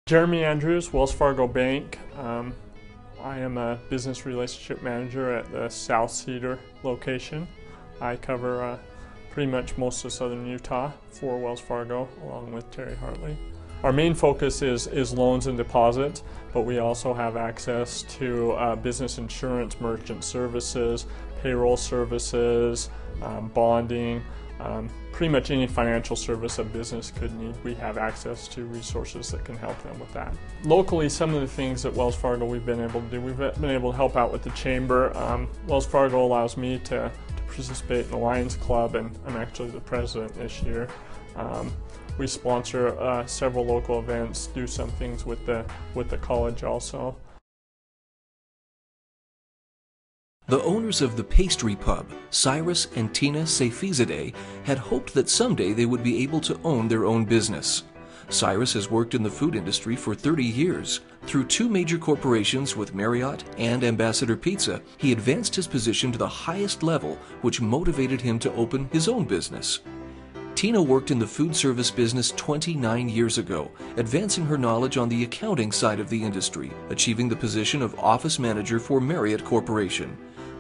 Jeremy Andrews, Wells Fargo Bank. I am a business relationship manager at the South Cedar location. I cover pretty much most of southern Utah for Wells Fargo, along with Terry Hartley. Our main focus is loans and deposits, but we also have access to business insurance, merchant services, payroll services, bonding, pretty much any financial service a business could need. We have access to resources that can help them with that. Locally, some of the things at Wells Fargo we've been able to do, we've been able to help out with the chamber. Wells Fargo allows me to participate in the Lions Club, and I'm actually the president this year. We sponsor several local events, do some things with the college also. The owners of the pastry pub, Cyrus and Tina Seyfizadeh, had hoped that someday they would be able to own their own business. Cyrus has worked in the food industry for 30 years. Through 2 major corporations with Marriott and Ambassador Pizza, he advanced his position to the highest level, which motivated him to open his own business. Tina worked in the food service business 29 years ago, advancing her knowledge on the accounting side of the industry, achieving the position of office manager for Marriott Corporation.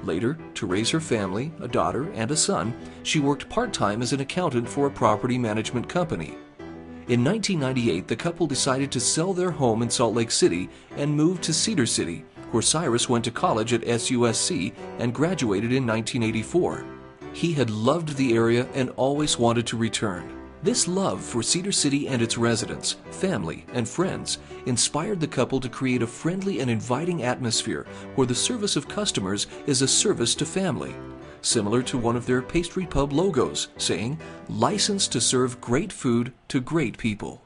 Later, to raise her family, a daughter and a son, she worked part-time as an accountant for a property management company. In 1998, the couple decided to sell their home in Salt Lake City and move to Cedar City, where Cyrus went to college at SUSC and graduated in 1984. He had loved the area and always wanted to return. This love for Cedar City and its residents, family, and friends inspired the couple to create a friendly and inviting atmosphere where the service of customers is a service to family, similar to one of their pastry pub logos, saying, "Licensed to serve great food to great people."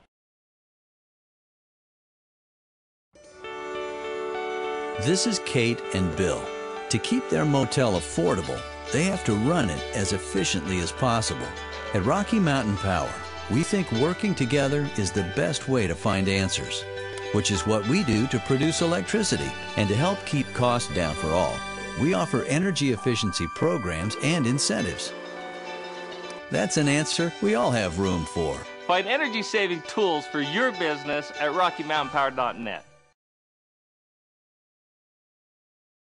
This is Kate and Bill. To keep their motel affordable, they have to run it as efficiently as possible. At Rocky Mountain Power, we think working together is the best way to find answers, which is what we do to produce electricity and to help keep costs down for all. We offer energy efficiency programs and incentives. That's an answer we all have room for. Find energy-saving tools for your business at RockyMountainPower.net.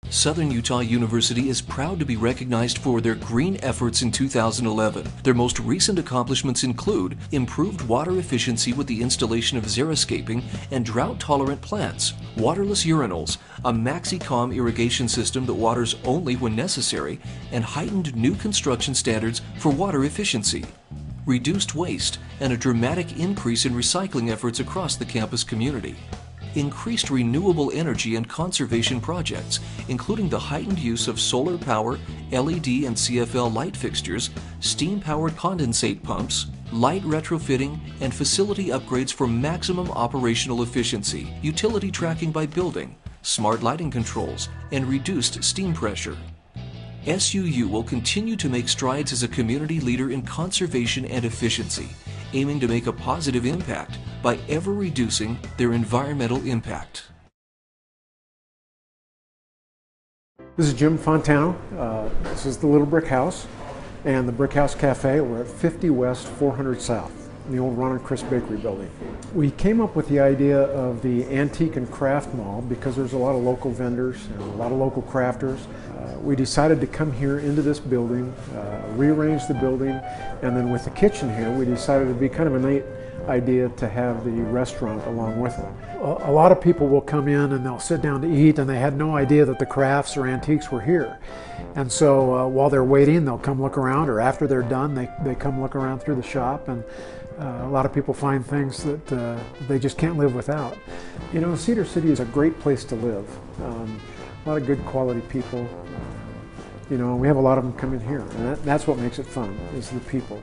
Southern Utah University is proud to be recognized for their green efforts in 2011. Their most recent accomplishments include improved water efficiency with the installation of xeriscaping and drought-tolerant plants, waterless urinals, a MaxiCom irrigation system that waters only when necessary, and heightened new construction standards for water efficiency, reduced waste, and a dramatic increase in recycling efforts across the campus community. Increased renewable energy and conservation projects, including the heightened use of solar power, LED and CFL light fixtures, steam-powered condensate pumps, light retrofitting, and facility upgrades for maximum operational efficiency, utility tracking by building, smart lighting controls, and reduced steam pressure. SUU will continue to make strides as a community leader in conservation and efficiency, aiming to make a positive impact by ever reducing their environmental impact. This is Jim Fontano. This is the Little Brick House and the Brick House Cafe. We're at 50 West, 400 South, in the old Ron and Chris Bakery building. We came up with the idea of the Antique and Craft Mall because there's a lot of local vendors and a lot of local crafters. We decided to come here into this building, rearrange the building, and then with the kitchen here, we decided it'd be kind of a neat idea to have the restaurant along with it. A lot of people will come in and they'll sit down to eat and they had no idea that the crafts or antiques were here. And so while they're waiting, they'll come look around, or after they're done, they come look around through the shop, and a lot of people find things that they just can't live without. You know, Cedar City is a great place to live. A lot of good quality people. You know, we have a lot of them come in here, and that's what makes it fun, is the people.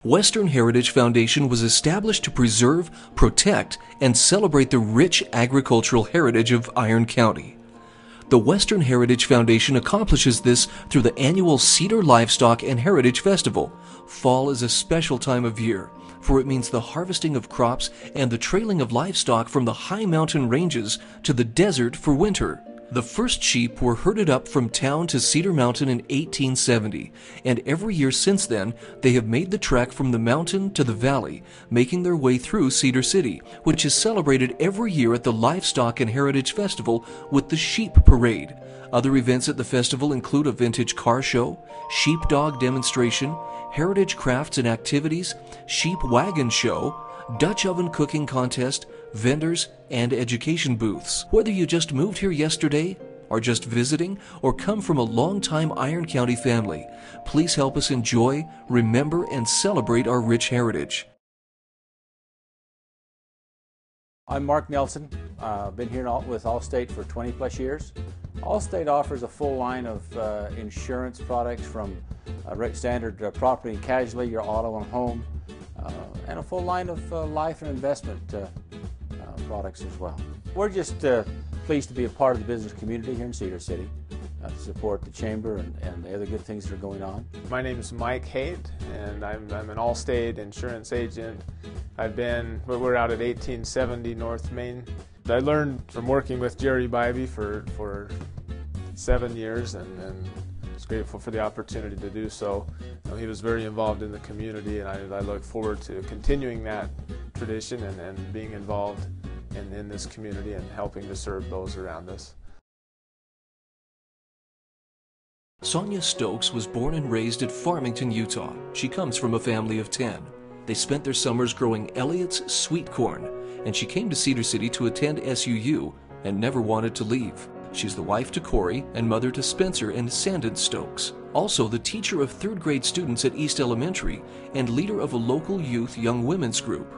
Western Heritage Foundation was established to preserve, protect, and celebrate the rich agricultural heritage of Iron County. The Western Heritage Foundation accomplishes this through the annual Cedar Livestock and Heritage Festival. Fall is a special time of year, for it means the harvesting of crops and the trailing of livestock from the high mountain ranges to the desert for winter. The first sheep were herded up from town to Cedar Mountain in 1870, and every year since then, they have made the trek from the mountain to the valley, making their way through Cedar City, which is celebrated every year at the Livestock and Heritage Festival with the Sheep Parade. Other events at the festival include a vintage car show, sheepdog demonstration, heritage crafts and activities, sheep wagon show, Dutch oven cooking contest, vendors, and education booths. Whether you just moved here yesterday, are just visiting, or come from a long-time Iron County family, please help us enjoy, remember, and celebrate our rich heritage. I'm Mark Nelson. I've been here with Allstate for 20 plus years. Allstate offers a full line of insurance products from standard property and casualty, your auto and home, and a full line of life and investment products as well. We're just pleased to be a part of the business community here in Cedar City, to support the Chamber and the other good things that are going on. My name is Mike Haight, and I'm an Allstate insurance agent. We're out at 1870 North Main. I learned from working with Jerry Bybee for 7 years, and was grateful for the opportunity to do so. He was very involved in the community, and I look forward to continuing that tradition and being involved in this community and helping to serve those around us. Sonia Stokes was born and raised at Farmington, Utah. She comes from a family of 10. They spent their summers growing Elliott's sweet corn, and she came to Cedar City to attend SUU and never wanted to leave. She's the wife to Corey and mother to Spencer and Sandon Stokes. Also the teacher of 3rd grade students at East Elementary and leader of a local youth young women's group.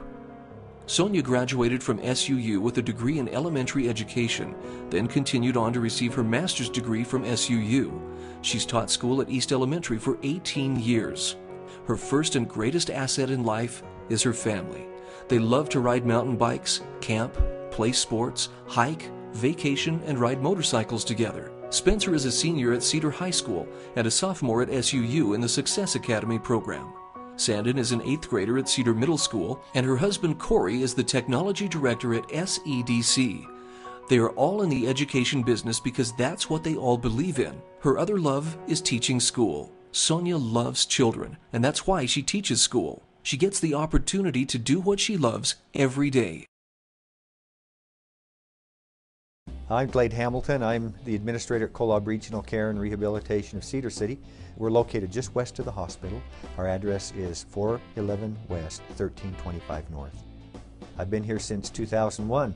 Sonia graduated from SUU with a degree in elementary education, then continued on to receive her master's degree from SUU. She's taught school at East Elementary for 18 years. Her first and greatest asset in life is her family. They love to ride mountain bikes, camp, play sports, hike, vacation, and ride motorcycles together. Spencer is a senior at Cedar High School and a sophomore at SUU in the Success Academy program. Sandon is an 8th grader at Cedar Middle School, and her husband Corey is the technology director at SEDC. They are all in the education business because that's what they all believe in. Her other love is teaching school. Sonia loves children, and that's why she teaches school. She gets the opportunity to do what she loves every day. I'm Glade Hamilton. I'm the administrator at Kolob Regional Care and Rehabilitation of Cedar City. We're located just west of the hospital. Our address is 411 West, 1325 North. I've been here since 2001,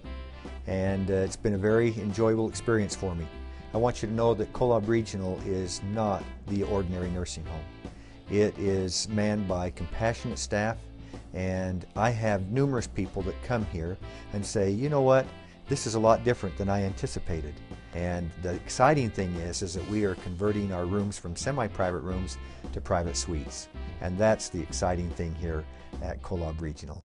and it's been a very enjoyable experience for me. I want you to know that Kolob Regional is not the ordinary nursing home. It is manned by compassionate staff, and I have numerous people that come here and say, you know what, this is a lot different than I anticipated. And the exciting thing is that we are converting our rooms from semi-private rooms to private suites. And that's the exciting thing here at Kolob Regional.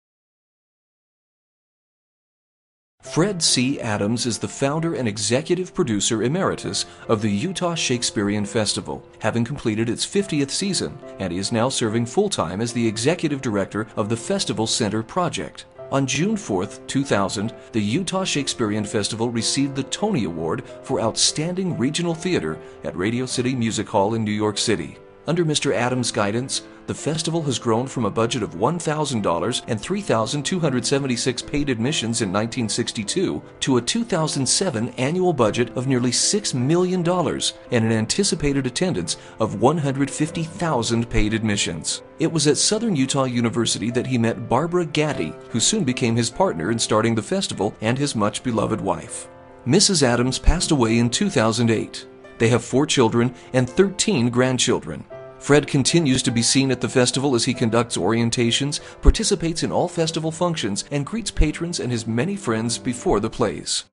Fred C. Adams is the founder and executive producer emeritus of the Utah Shakespearean Festival, having completed its 50th season, and he is now serving full-time as the executive director of the Festival Center project. On June 4, 2000, the Utah Shakespearean Festival received the Tony Award for Outstanding Regional Theater at Radio City Music Hall in New York City. Under Mr. Adams' guidance, the festival has grown from a budget of $1,000 and 3,276 paid admissions in 1962 to a 2007 annual budget of nearly $6 million and an anticipated attendance of 150,000 paid admissions. It was at Southern Utah University that he met Barbara Gaddy, who soon became his partner in starting the festival, and his much-beloved wife. Mrs. Adams passed away in 2008. They have 4 children and 13 grandchildren. Fred continues to be seen at the festival as he conducts orientations, participates in all festival functions, and greets patrons and his many friends before the plays.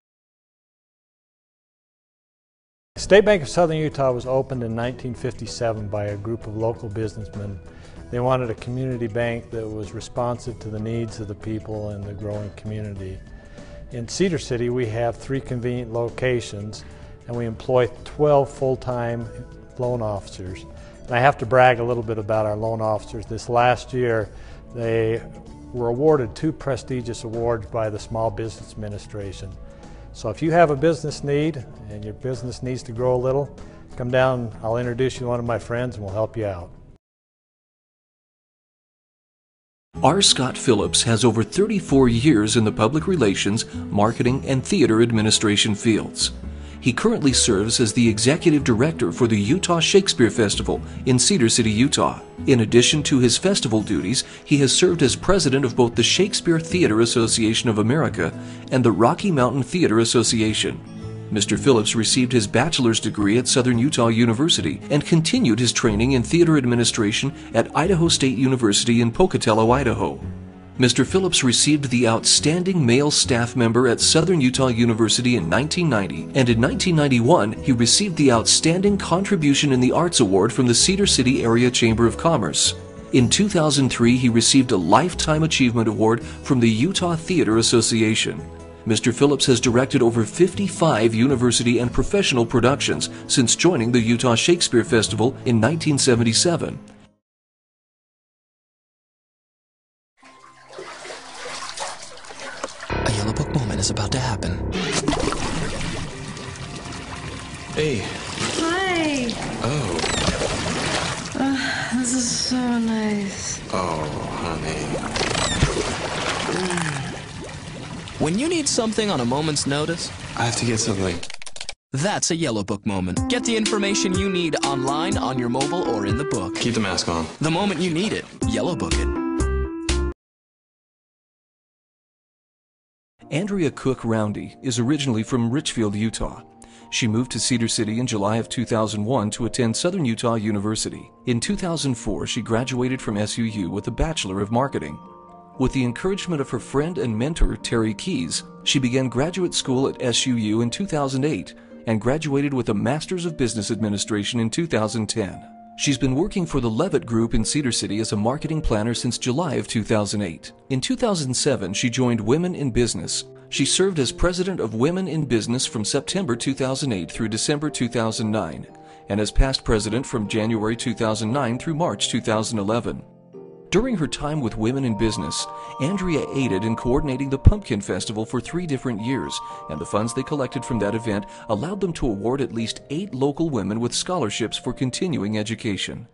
State Bank of Southern Utah was opened in 1957 by a group of local businessmen. They wanted a community bank that was responsive to the needs of the people and the growing community. In Cedar City, we have 3 convenient locations, and we employ 12 full-time loan officers. And I have to brag a little bit about our loan officers. This last year, they were awarded 2 prestigious awards by the Small Business Administration. So if you have a business need and your business needs to grow a little, come down, I'll introduce you to one of my friends and we'll help you out. R. Scott Phillips has over 34 years in the public relations, marketing, and theater administration fields. He currently serves as the executive director for the Utah Shakespeare Festival in Cedar City, Utah. In addition to his festival duties, he has served as president of both the Shakespeare Theater Association of America and the Rocky Mountain Theater Association. Mr. Phillips received his bachelor's degree at Southern Utah University and continued his training in theater administration at Idaho State University in Pocatello, Idaho. Mr. Phillips received the Outstanding Male Staff Member at Southern Utah University in 1990, and in 1991 he received the Outstanding Contribution in the Arts Award from the Cedar City Area Chamber of Commerce. In 2003 he received a Lifetime Achievement Award from the Utah Theater Association. Mr. Phillips has directed over 55 university and professional productions since joining the Utah Shakespeare Festival in 1977. A yellow book moment is about to happen. Hey. Hi. Oh. This is so nice. Oh, honey. When you need something on a moment's notice, I have to get something. That's a yellow book moment. Get the information you need online, on your mobile, or in the book. Keep the mask on. The moment you need it, yellow book it. Andrea Cook Roundy is originally from Richfield, Utah. She moved to Cedar City in July of 2001 to attend Southern Utah University. In 2004, she graduated from SUU with a Bachelor of Marketing. With the encouragement of her friend and mentor, Terry Keys, she began graduate school at SUU in 2008 and graduated with a Master's of Business Administration in 2010. She's been working for the Levitt Group in Cedar City as a marketing planner since July of 2008. In 2007, she joined Women in Business. She served as president of Women in Business from September 2008 through December 2009, and as past president from January 2009 through March 2011. During her time with Women in Business, Andrea aided in coordinating the Pumpkin Festival for 3 different years, and the funds they collected from that event allowed them to award at least 8 local women with scholarships for continuing education.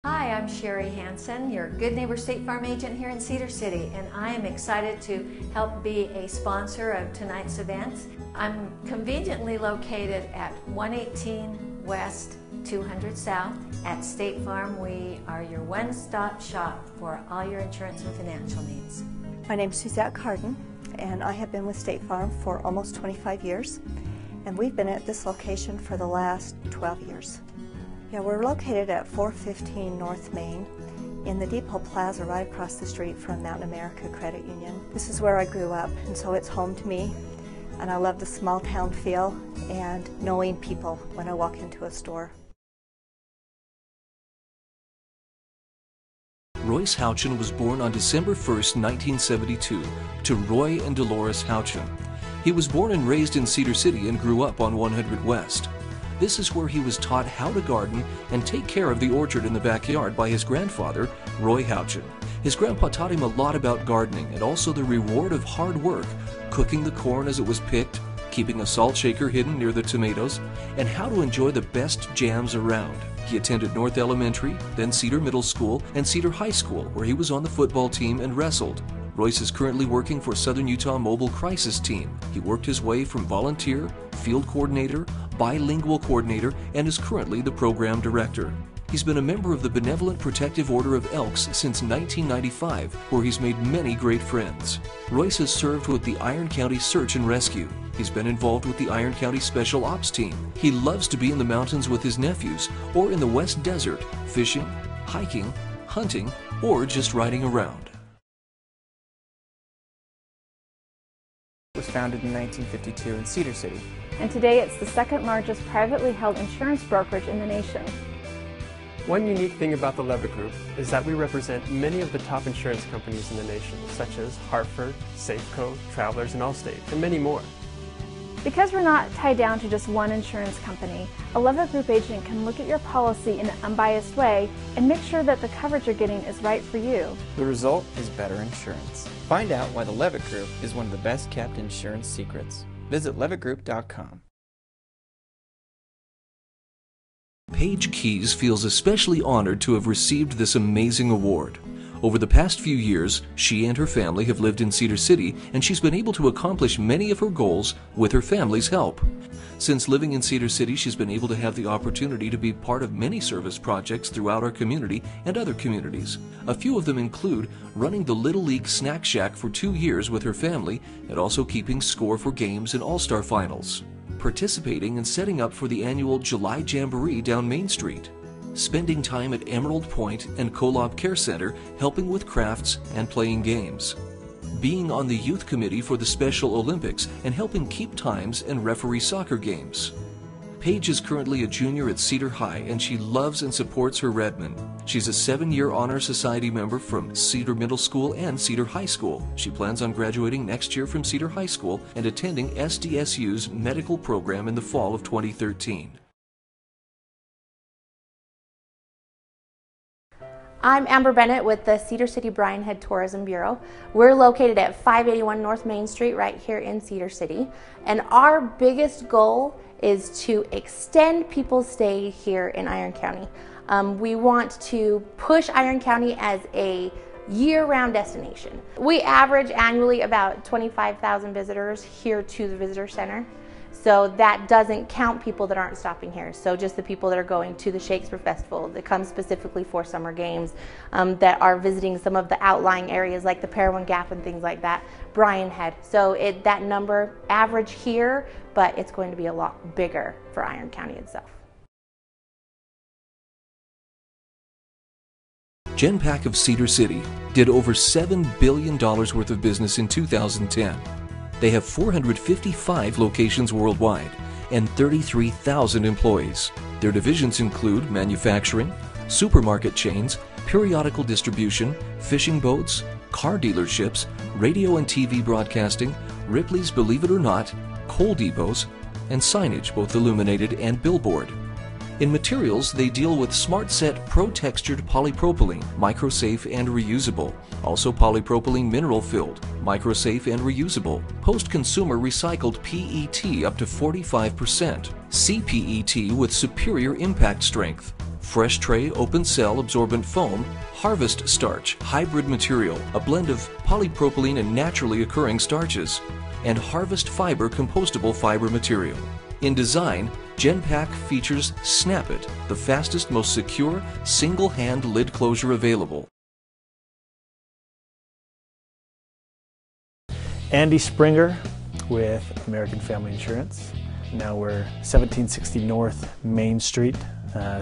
Hi, I'm Sherry Hansen, your Good Neighbor State Farm agent here in Cedar City, and I am excited to help be a sponsor of tonight's event. I'm conveniently located at 118 West 200 South. At State Farm, we are your one-stop shop for all your insurance and financial needs. My name is Suzette Carden, and I have been with State Farm for almost 25 years, and we've been at this location for the last 12 years. Yeah, we're located at 415 North Main in the Depot Plaza right across the street from Mountain America Credit Union. This is where I grew up, and so it's home to me, and I love the small town feel and knowing people when I walk into a store. Royce Houchin was born on December 1st, 1972, to Roy and Dolores Houchin. He was born and raised in Cedar City and grew up on 100 West. This is where he was taught how to garden and take care of the orchard in the backyard by his grandfather, Roy Houchin. His grandpa taught him a lot about gardening and also the reward of hard work, cooking the corn as it was picked, keeping a salt shaker hidden near the tomatoes, and how to enjoy the best jams around. He attended North Elementary, then Cedar Middle School, and Cedar High School, where he was on the football team and wrestled. Royce is currently working for Southern Utah Mobile Crisis Team. He worked his way from volunteer, field coordinator, bilingual coordinator, and is currently the program director. He's been a member of the Benevolent Protective Order of Elks since 1995, where he's made many great friends. Royce has served with the Iron County Search and Rescue. He's been involved with the Iron County Special Ops Team. He loves to be in the mountains with his nephews, or in the West Desert, fishing, hiking, hunting, or just riding around. It was founded in 1952 in Cedar City. And today it's the second largest privately held insurance brokerage in the nation. One unique thing about the Levitt Group is that we represent many of the top insurance companies in the nation, such as Hartford, Safeco, Travelers, and Allstate, and many more. Because we're not tied down to just one insurance company, a Levitt Group agent can look at your policy in an unbiased way and make sure that the coverage you're getting is right for you. The result is better insurance. Find out why the Levitt Group is one of the best kept insurance secrets. Visit levittgroup.com. Paige Keys feels especially honored to have received this amazing award. Over the past few years, she and her family have lived in Cedar City, and she's been able to accomplish many of her goals with her family's help. Since living in Cedar City, she's been able to have the opportunity to be part of many service projects throughout our community and other communities. A few of them include running the Little League Snack Shack for 2 years with her family, and also keeping score for games and All-Star Finals, participating and setting up for the annual July Jamboree down Main Street, spending time at Emerald Point and Kolob Care Center helping with crafts and playing games, being on the youth committee for the Special Olympics and helping keep times and referee soccer games. Paige is currently a junior at Cedar High, and she loves and supports her Redmond. She's a 7-year Honor Society member from Cedar Middle School and Cedar High School. She plans on graduating next year from Cedar High School and attending SDSU's medical program in the fall of 2013. I'm Amber Bennett with the Cedar City Bryan Head Tourism Bureau. We're located at 581 North Main Street right here in Cedar City. And our biggest goal is to extend people's stay here in Iron County. We want to push Iron County as a year-round destination. We average annually about 25,000 visitors here to the visitor center. So that doesn't count people that aren't stopping here. So just the people that are going to the Shakespeare Festival, that come specifically for summer games, that are visiting some of the outlying areas like the Parowan Gap and things like that, Bryan Head. So that number average here, but it's going to be a lot bigger for Iron County itself. Genpack of Cedar City did over $7 billion worth of business in 2010. They have 455 locations worldwide and 33,000 employees. Their divisions include manufacturing, supermarket chains, periodical distribution, fishing boats, car dealerships, radio and TV broadcasting, Ripley's Believe It or Not, coal depots, and signage, both illuminated and billboard. In materials, they deal with SmartSet Pro-Textured Polypropylene, microsafe and reusable. Also polypropylene mineral-filled, microsafe and reusable. Post-consumer recycled PET up to 45%. CPET with superior impact strength. Fresh tray open cell absorbent foam. Harvest starch, hybrid material, a blend of polypropylene and naturally occurring starches. And Harvest Fiber compostable fiber material. In design, Genpack features Snap It, the fastest, most secure, single-hand lid closure available. Andy Springer with American Family Insurance. Now we're 1760 North Main Street.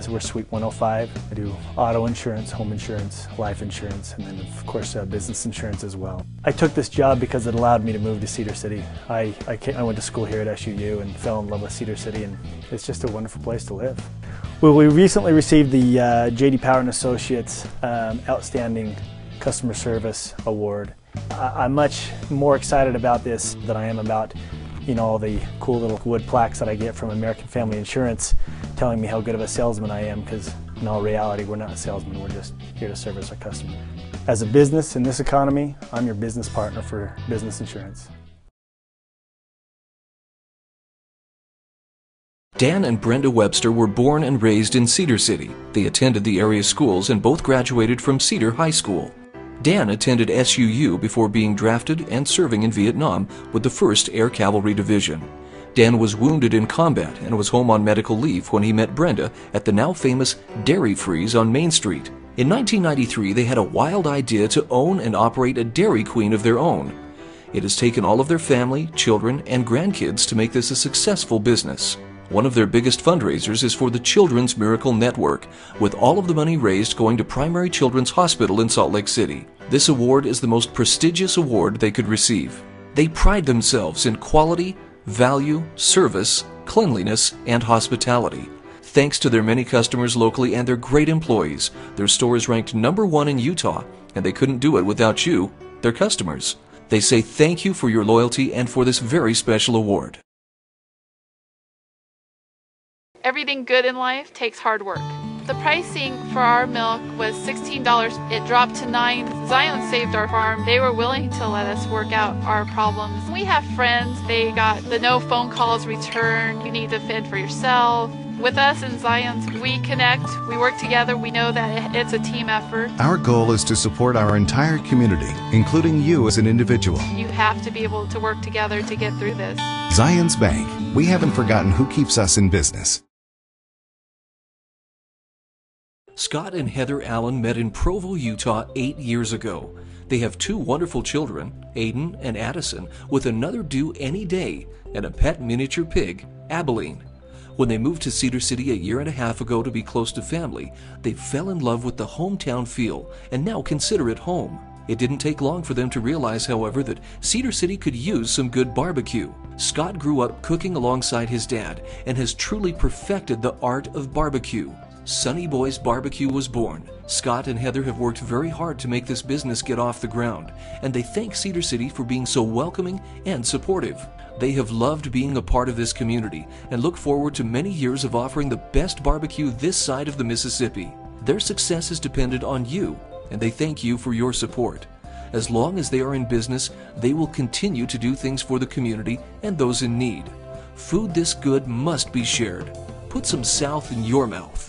So we're Suite 105. I do auto insurance, home insurance, life insurance, and then of course business insurance as well. I took this job because it allowed me to move to Cedar City. I went to school here at SUU and fell in love with Cedar City, and it's just a wonderful place to live. Well, we recently received the J.D. Power and Associates Outstanding Customer Service Award. I'm much more excited about this than I am about all the cool little wood plaques that I get from American Family Insurance telling me how good of a salesman I am, because in all reality we're not salesmen, we're just here to service our customer. As a business in this economy, I'm your business partner for business insurance. Dan and Brenda Webster were born and raised in Cedar City. They attended the area schools and both graduated from Cedar High School. Dan attended SUU before being drafted and serving in Vietnam with the 1st Air Cavalry Division. Dan was wounded in combat and was home on medical leave when he met Brenda at the now famous Dairy Freeze on Main Street. In 1993, they had a wild idea to own and operate a Dairy Queen of their own. It has taken all of their family, children, and grandkids to make this a successful business. One of their biggest fundraisers is for the Children's Miracle Network, with all of the money raised going to Primary Children's Hospital in Salt Lake City. This award is the most prestigious award they could receive. They pride themselves in quality, value, service, cleanliness, and hospitality. Thanks to their many customers locally and their great employees, their store is ranked #1 in Utah, and they couldn't do it without you, their customers. They say thank you for your loyalty and for this very special award. Everything good in life takes hard work. The pricing for our milk was $16. It dropped to $9. Zion saved our farm. They were willing to let us work out our problems. We have friends. They got the no phone calls returned. You need to fend for yourself. With us in Zions, we connect, we work together, we know that it's a team effort. Our goal is to support our entire community, including you as an individual. You have to be able to work together to get through this. Zions Bank. We haven't forgotten who keeps us in business. Scott and Heather Allen met in Provo, Utah 8 years ago. They have 2 wonderful children, Aiden and Addison, with another due any day, and a pet miniature pig, Abilene. When they moved to Cedar City a year and a half ago to be close to family, they fell in love with the hometown feel and now consider it home. It didn't take long for them to realize, however, that Cedar City could use some good barbecue. Scott grew up cooking alongside his dad and has truly perfected the art of barbecue. Sunny Boy's Barbecue was born. Scott and Heather have worked very hard to make this business get off the ground, and they thank Cedar City for being so welcoming and supportive. They have loved being a part of this community and look forward to many years of offering the best barbecue this side of the Mississippi. Their success is dependent on you, and they thank you for your support. As long as they are in business, they will continue to do things for the community and those in need. Food this good must be shared. Put some South in your mouth.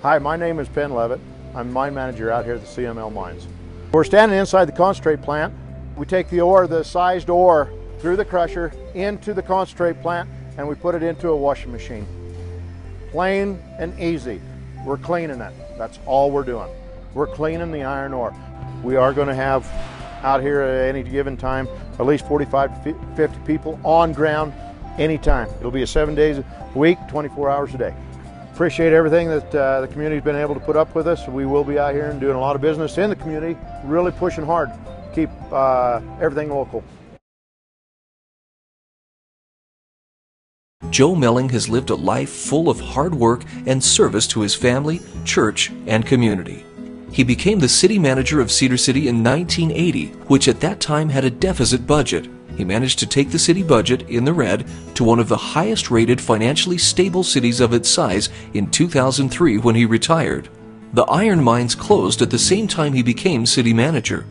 Hi, my name is Penn Levitt. I'm mine manager out here at the CML Mines. We're standing inside the concentrate plant. We take the ore, the sized ore, through the crusher into the concentrate plant, and we put it into a washing machine. Plain and easy. We're cleaning it. That's all we're doing. We're cleaning the iron ore. We are going to have out here at any given time at least 45 to 50 people on ground anytime. It'll be a 7 days a week, 24 hours a day. Appreciate everything that the community's been able to put up with us. We will be out here and doing a lot of business in the community, really pushing hard to keep everything local. Joe Melling has lived a life full of hard work and service to his family, church, and community. He became the city manager of Cedar City in 1980, which at that time had a deficit budget. He managed to take the city budget in the red to one of the highest rated financially stable cities of its size in 2003 when he retired. The iron mines closed at the same time he became city manager.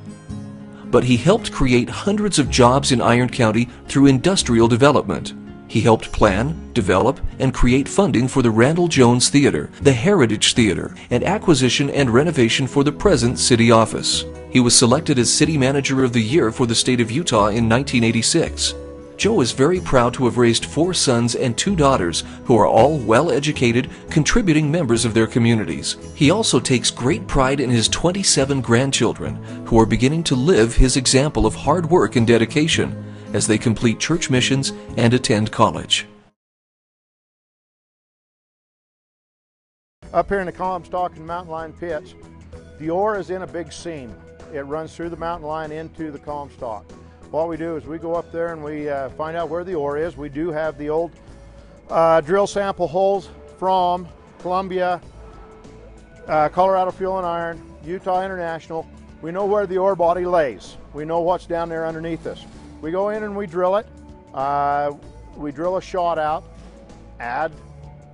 But he helped create hundreds of jobs in Iron County through industrial development. He helped plan, develop, and create funding for the Randall Jones Theater, the Heritage Theater, and acquisition and renovation for the present city office. He was selected as City Manager of the Year for the state of Utah in 1986. Joe is very proud to have raised 4 sons and 2 daughters who are all well-educated, contributing members of their communities. He also takes great pride in his 27 grandchildren who are beginning to live his example of hard work and dedication as they complete church missions and attend college. Up here in the Comstock and Mountain Line pits, the ore is in a big seam. It runs through the mountain line into the Comstock. What we do is we go up there and we find out where the ore is. We do have the old drill sample holes from Columbia, Colorado Fuel and Iron, Utah International. We know where the ore body lays. We know what's down there underneath us. We go in and we drill it. We drill a shot out, add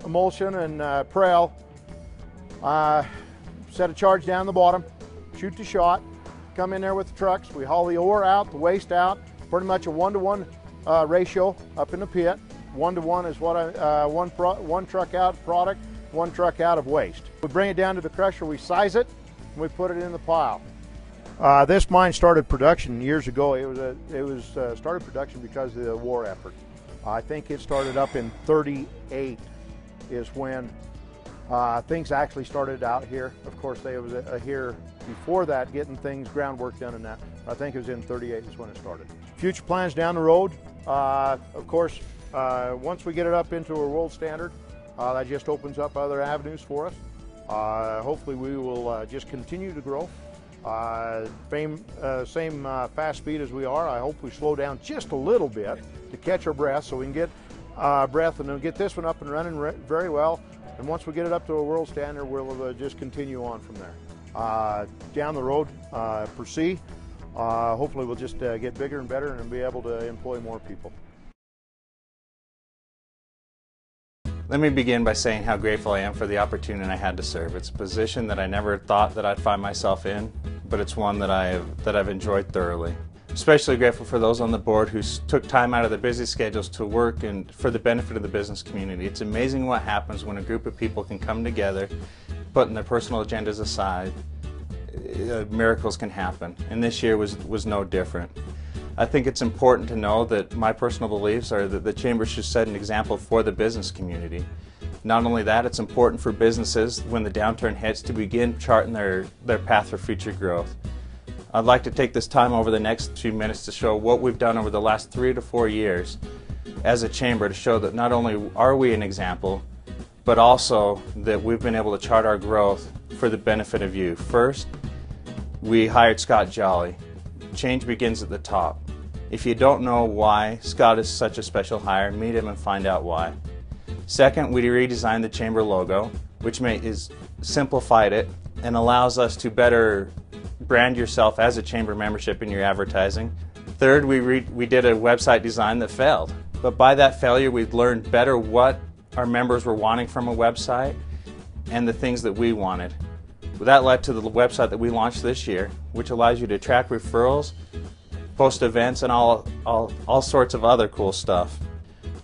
emulsion and prel, set a charge down the bottom, shoot the shot, come in there with the trucks. We haul the ore out, the waste out, pretty much a 1-to-1 ratio up in the pit. 1-to-1 is what one truck out product, 1 truck out of waste. We bring it down to the crusher, we size it, and we put it in the pile. This mine started production years ago. It was started production because of the war effort. I think it started up in '38 is when things actually started out here. Of course, they was here before that, getting things, groundwork done and that. I think it was in '38 is when it started. Future plans down the road. Of course, once we get it up into a world standard, that just opens up other avenues for us. Hopefully, we will just continue to grow. Same fast speed as we are. I hope we slow down just a little bit to catch our breath so we can get breath and then get this one up and running very well. And once we get it up to a world standard, we'll just continue on from there. Down the road, per se, hopefully we'll just get bigger and better and be able to employ more people. Let me begin by saying how grateful I am for the opportunity I had to serve. It's a position that I never thought that I'd find myself in, but it's one that I've enjoyed thoroughly. Especially grateful for those on the board who took time out of their busy schedules to work and for the benefit of the business community. It's amazing what happens when a group of people can come together, putting their personal agendas aside. Miracles can happen, and this year was no different. I think it's important to know that my personal beliefs are that the Chamber should set an example for the business community. Not only that, it's important for businesses when the downturn hits to begin charting their path for future growth. I'd like to take this time over the next few minutes to show what we've done over the last 3 to 4 years as a chamber to show that not only are we an example, but also that we've been able to chart our growth for the benefit of you. First, we hired Scott Jolly. Change begins at the top. If you don't know why Scott is such a special hire, meet him and find out why. Second, we redesigned the chamber logo, which is simplified it and allows us to better brand yourself as a chamber membership in your advertising. Third, we did a website design that failed. But by that failure, we've learned better what our members were wanting from a website and the things that we wanted. That led to the website that we launched this year, which allows you to track referrals, post events, and all sorts of other cool stuff.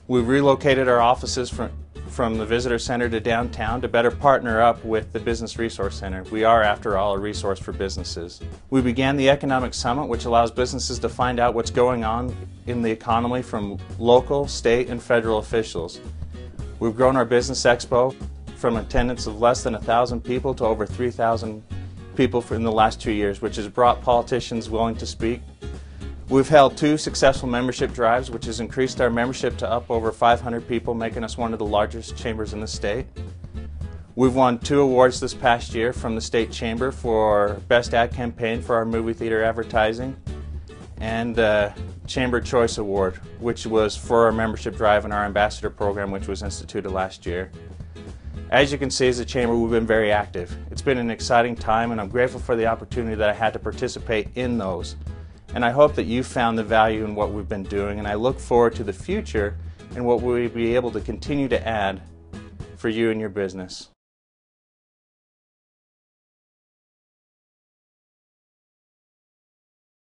We've relocated our offices from the Visitor Center to downtown to better partner up with the Business Resource Center. We are, after all, a resource for businesses. We began the Economic Summit, which allows businesses to find out what's going on in the economy from local, state, and federal officials. We've grown our Business Expo from attendance of less than 1,000 people to over 3,000 people in the last 2 years, which has brought politicians willing to speak. We've held 2 successful membership drives, which has increased our membership to up over 500 people, making us one of the largest chambers in the state. We've won 2 awards this past year from the State Chamber for Best Ad Campaign for our movie theater advertising, and Chamber Choice Award, which was for our membership drive and our ambassador program, which was instituted last year. As you can see, as a chamber, we've been very active. It's been an exciting time, and I'm grateful for the opportunity that I had to participate in those. And I hope that you found the value in what we've been doing, and I look forward to the future and what we'll be able to continue to add for you and your business.